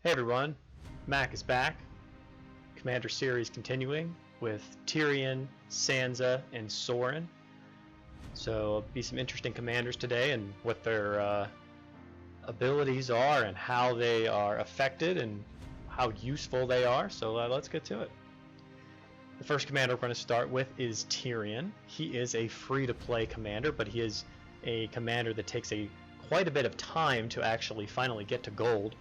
Hey everyone, Mac is back. Commander series continuing with Tyrion, Sansa, and Soren. So be some interesting commanders today and what their abilities are and how they are affected and how useful they are. So let's get to it. The first commander we're going to start with is Tyrion. He is a free-to-play commander, but he is a commander that takes quite a bit of time to actually finally get to gold.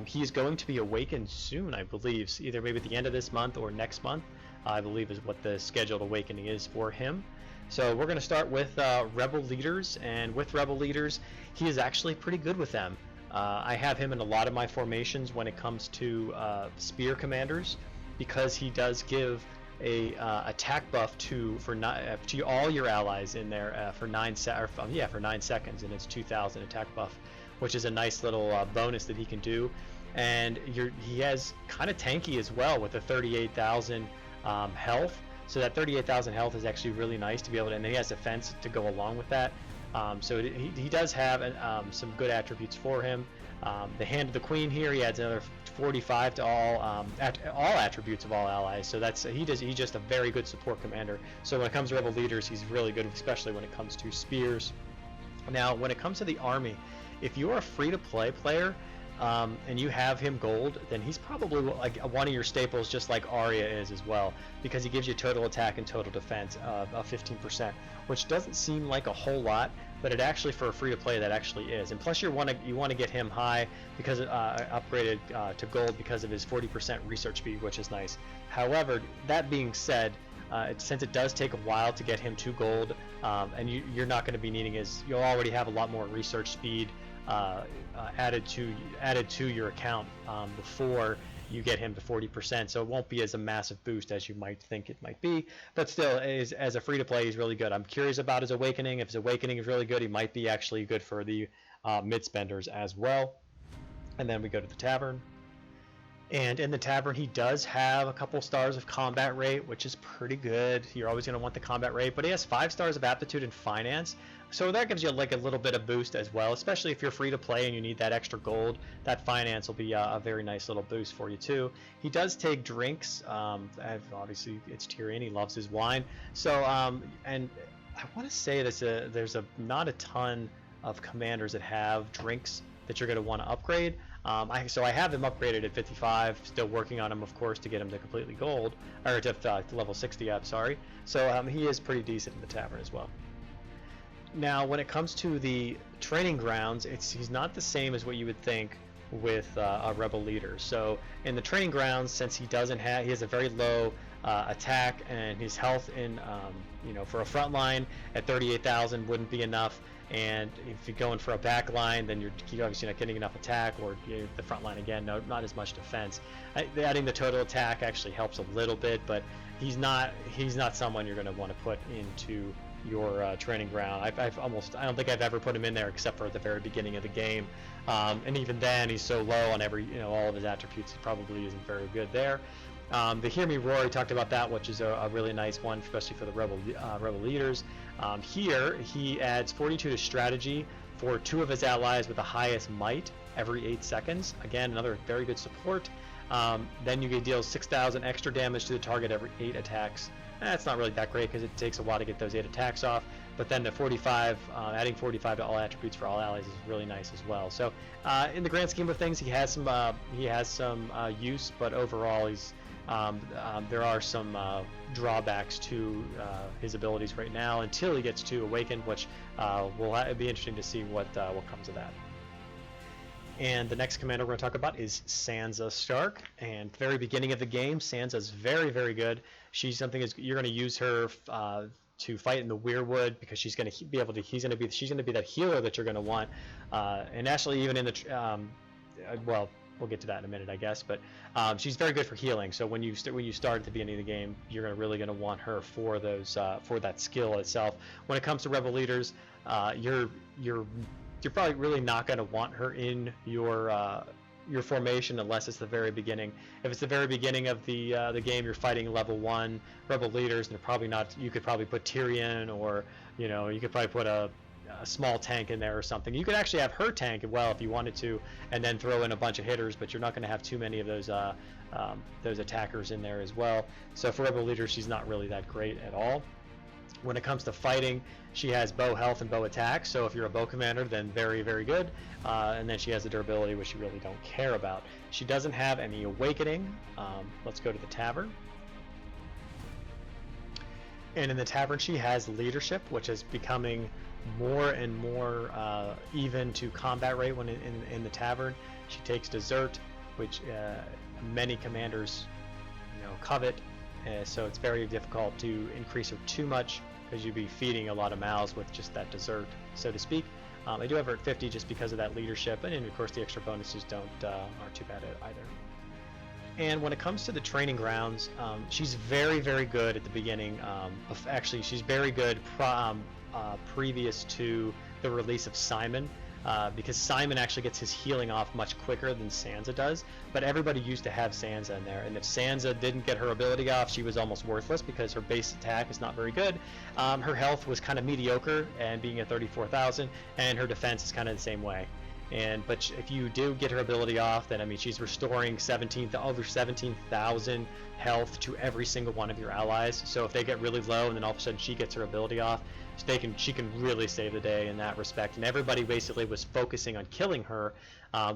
He is going to be awakened soon, I believe, so either maybe at the end of this month or next month, I believe is what the scheduled awakening is for him. So we're going to start with Rebel Leaders, and with Rebel Leaders, he is actually pretty good with them. I have him in a lot of my formations when it comes to Spear Commanders, because he does give a attack buff to all your allies in there for 9 seconds, and it's 2,000 attack buff, which is a nice little bonus that he can do. And he has kind of tanky as well with the 38,000 health. So that 38,000 health is actually really nice to be able to, and then he has defense to go along with that. So he does have some good attributes for him. The Hand of the Queen here, he adds another 45 to all attributes of all allies. So he's just a very good support commander. So when it comes to Rebel Leaders, he's really good, especially when it comes to spears. Now, when it comes to the army, if you're a free-to-play player and you have him gold, then he's probably like one of your staples, just like Arya is as well, because he gives you total attack and total defense of 15%, which doesn't seem like a whole lot, but it actually, for a free-to-play, that actually is. And plus, you want to get him high because upgraded to gold because of his 40% research speed, which is nice. However, that being said, since it does take a while to get him to gold, and you're not going to be needing you'll already have a lot more research speed added to your account before you get him to 40%, so it won't be as a massive boost as you might think it might be, but still, as a free-to-play, he's really good. I'm curious about his awakening. If his awakening is really good, he might be actually good for the mid-spenders as well. And then we go to the tavern. And in the tavern, he does have a couple stars of combat rate, which is pretty good. You're always going to want the combat rate, but he has 5 stars of aptitude and finance, so that gives you like a little bit of boost as well, especially if you're free to play and you need that extra gold. That finance will be a very nice little boost for you too. He does take drinks. Obviously, it's Tyrion. He loves his wine. So, and I want to say there's not a ton of commanders that have drinks that you're going to want to upgrade. So I have him upgraded at 55, still working on him, of course, to get him to completely gold, or to level 60 up, sorry. So he is pretty decent in the tavern as well. Now, when it comes to the training grounds, he's not the same as what you would think with a Rebel Leader. So in the training grounds, since he has a very low attack, and his health for a front line at 38,000 wouldn't be enough. And if you're going for a back line, then you're obviously not getting enough attack, or the front line again, not as much defense. Adding the total attack actually helps a little bit, but he's not someone you're going to want to put into your training ground. I don't think I've ever put him in there except for at the very beginning of the game, and even then he's so low on all of his attributes, he probably isn't very good there. The Hear Me Roar, he talked about that, which is a really nice one, especially for the Rebel Leaders. Here, he adds 42 to strategy for 2 of his allies with the highest might every 8 seconds. Again, another very good support. Then you can deal 6,000 extra damage to the target every 8 attacks. That's not really that great because it takes a while to get those 8 attacks off. But then the 45, adding 45 to all attributes for all allies is really nice as well. So in the grand scheme of things, he has some use, but overall there are some drawbacks to his abilities right now until he gets to Awaken, which will be interesting to see what comes of that. And the next commander we're going to talk about is Sansa Stark. And very beginning of the game, Sansa's very, very good. She's you're going to use her to fight in the Weirwood, because she's going to be that healer that you're going to want. And actually, even in the we'll get to that in a minute, I guess, but she's very good for healing. So when you start at the beginning of the game, you're really going to want her for that skill itself. When it comes to Rebel Leaders, you're probably really not going to want her in your formation unless it's the very beginning. If it's the very beginning of the game, you're fighting level 1 Rebel Leaders, and probably not. You could probably put Tyrion, or you could probably put a small tank in there or something. You could actually have her tank well if you wanted to, and then throw in a bunch of hitters, but you're not going to have too many of those attackers in there as well. So for Rebel Leader, she's not really that great at all. When it comes to fighting, she has bow health and bow attack, so if you're a bow commander, then very, very good. And then she has the durability, which you really don't care about. She doesn't have any awakening. Let's go to the tavern. And in the tavern, she has leadership, which is becoming more and more even to combat rate when in the tavern. She takes dessert, which many commanders, covet. So it's very difficult to increase her too much, because you'd be feeding a lot of mouths with just that dessert, so to speak. I do have her at 50 just because of that leadership, and of course the extra bonuses aren't too bad either. And when it comes to the training grounds, she's very, very good at the beginning. Actually, she's very good previous to the release of Simon. Because Simon actually gets his healing off much quicker than Sansa does, but everybody used to have Sansa in there, and if Sansa didn't get her ability off, she was almost worthless because her base attack is not very good. Her health was kind of mediocre, and being at 34,000, and her defense is kind of the same way. But if you do get her ability off, then I mean she's restoring over 17,000 health to every single one of your allies. So if they get really low, and then all of a sudden she gets her ability off, she can really save the day in that respect. And everybody basically was focusing on killing her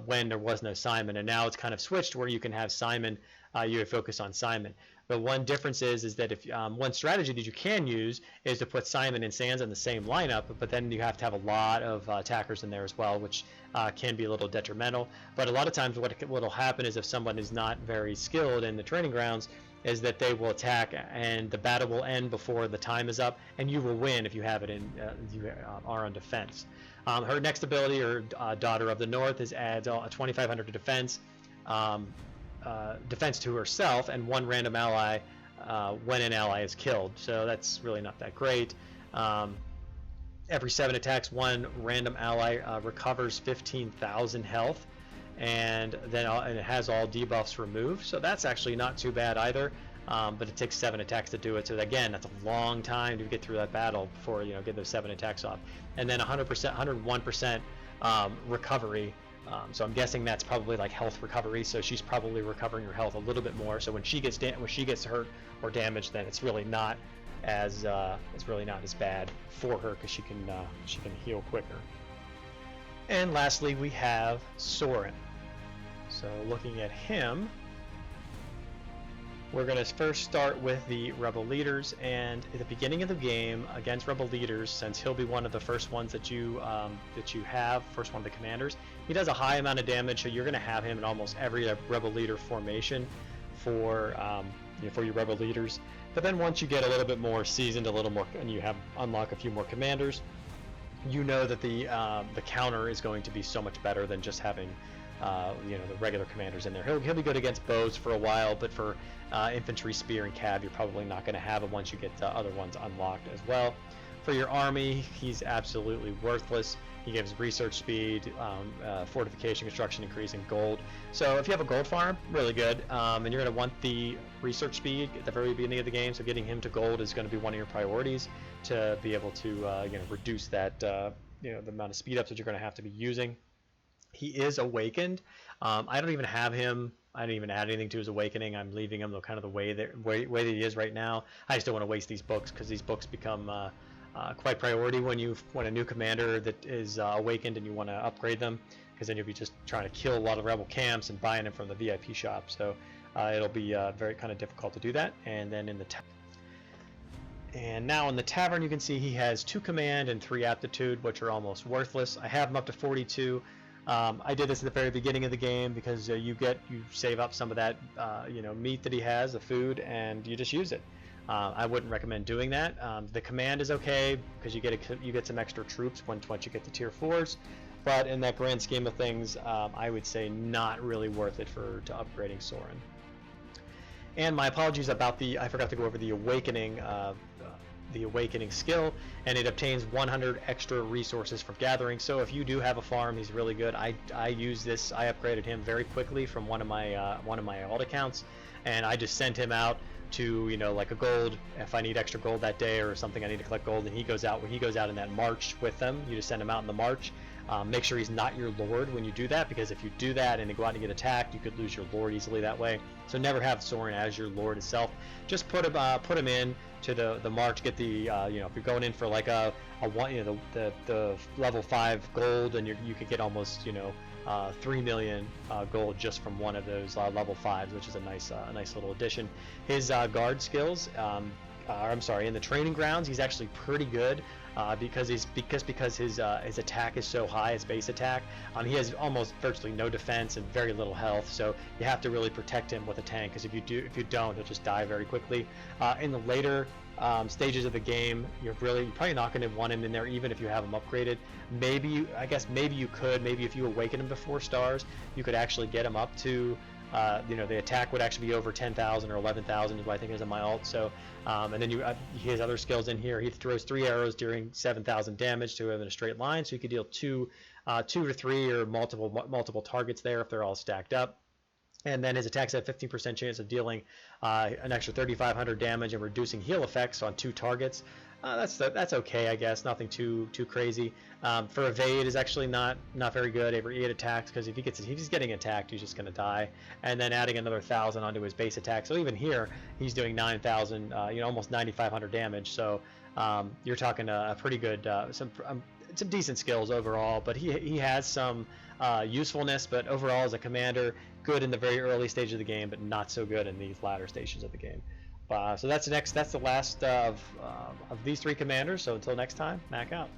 when there was no Simon, and now it's kind of switched where you can have Simon. You focus on Simon. But one difference is that if one strategy that you can use is to put Simon and Sansa in the same lineup, but then you have to have a lot of attackers in there as well, which can be a little detrimental. But a lot of times what will happen is if someone is not very skilled in the training grounds, is that they will attack and the battle will end before the time is up, and you will win if you have it in you are on defense. Her next ability, or Daughter of the North, is adds 2,500 to defense. Defense to herself and one random ally when an ally is killed, so that's really not that great. Every 7 attacks, one random ally recovers 15,000 health, and then it has all debuffs removed, so that's actually not too bad either. But it takes 7 attacks to do it, so again, that's a long time to get through that battle before get those 7 attacks off. And then 100%, 101% recovery. So I'm guessing that's probably like health recovery. So she's probably recovering her health a little bit more. So when she gets hurt or damaged, then it's really not as bad for her, because she can heal quicker. And lastly, we have Soren. So looking at him, we're going to first start with the Rebel Leaders, and at the beginning of the game against Rebel Leaders, since he'll be one of the first ones that you have, first one of the commanders, he does a high amount of damage, so you're going to have him in almost every Rebel Leader formation for your Rebel Leaders. But then once you get a little bit more seasoned, and you unlock a few more commanders, you know that the counter is going to be so much better than just having the regular commanders in there. He'll be good against bows for a while, but for infantry, spear, and cab, you're probably not going to have him once you get the other ones unlocked as well. For your army, he's absolutely worthless. He gives research speed, fortification, construction increase, and gold. So if you have a gold farm, really good. And you're going to want the research speed at the very beginning of the game, so getting him to gold is going to be one of your priorities to be able to reduce that the amount of speed ups that you're going to have to be using. He is awakened. I don't even have him. I didn't even add anything to his awakening. I'm leaving him kind of the way that he is right now. I just don't want to waste these books, because these books become quite priority when a new commander that is awakened and you want to upgrade them, because then you'll be just trying to kill a lot of rebel camps and buying them from the VIP shop. So it'll be very kind of difficult to do that. And then now in the tavern, you can see he has 2 command and 3 aptitude, which are almost worthless. I have him up to 42. I did this at the very beginning of the game because you save up some of that meat that he has, the food, and you just use it. I wouldn't recommend doing that. The command is okay because you get some extra troops once you get to tier 4s, but in that grand scheme of things, I would say not really worth it to upgrading Soren. And my apologies about I forgot to go over the awakening. the awakening skill, and it obtains 100 extra resources from gathering. So if you do have a farm, he's really good. I use this. I upgraded him very quickly from one of my alt accounts, and I just sent him out to, you know, like a gold if I need extra gold that day or something I need to collect gold, and he goes out in that march with them. You just send him out in the march. Make sure he's not your lord when you do that, because if you do that and they go out and get attacked, you could lose your lord easily that way. So never have Soren as your lord itself. Just put him in to the march. Get the you know, if you're going in for like a one, you know, the level 5 gold, and you could get almost, you know, 3 million gold just from one of those level 5s, which is a nice little addition. His guard skills, I'm sorry, in the training grounds, he's actually pretty good because his attack is so high, his base attack. He has almost virtually no defense and very little health, so you have to really protect him with a tank, because if you don't, he'll just die very quickly. In the later stages of the game, you're probably not going to want him in there even if you have him upgraded. Maybe you could, maybe if you awaken him to 4 stars, you could actually get him up to, you know, the attack would actually be over 10,000 or 11,000 is what I think is in my alt. So and then he has other skills in here. He throws 3 arrows during 7,000 damage to him in a straight line, so you could deal 2 to 3 or multiple targets there if they're all stacked up. And then his attacks have 15% chance of dealing an extra 3,500 damage and reducing heal effects on 2 targets. That's okay, I guess. Nothing too crazy. For evade is actually not very good. Every 8 attacks, because if he's getting attacked, he's just going to die. And then adding another 1,000 onto his base attack. So even here, he's doing 9,000, you know, almost 9,500 damage. So you're talking a pretty good, some decent skills overall. But he has some usefulness. But overall, as a commander, good in the very early stage of the game, but not so good in these latter stages of the game. So that's the last of these 3 commanders. So until next time, Mac out.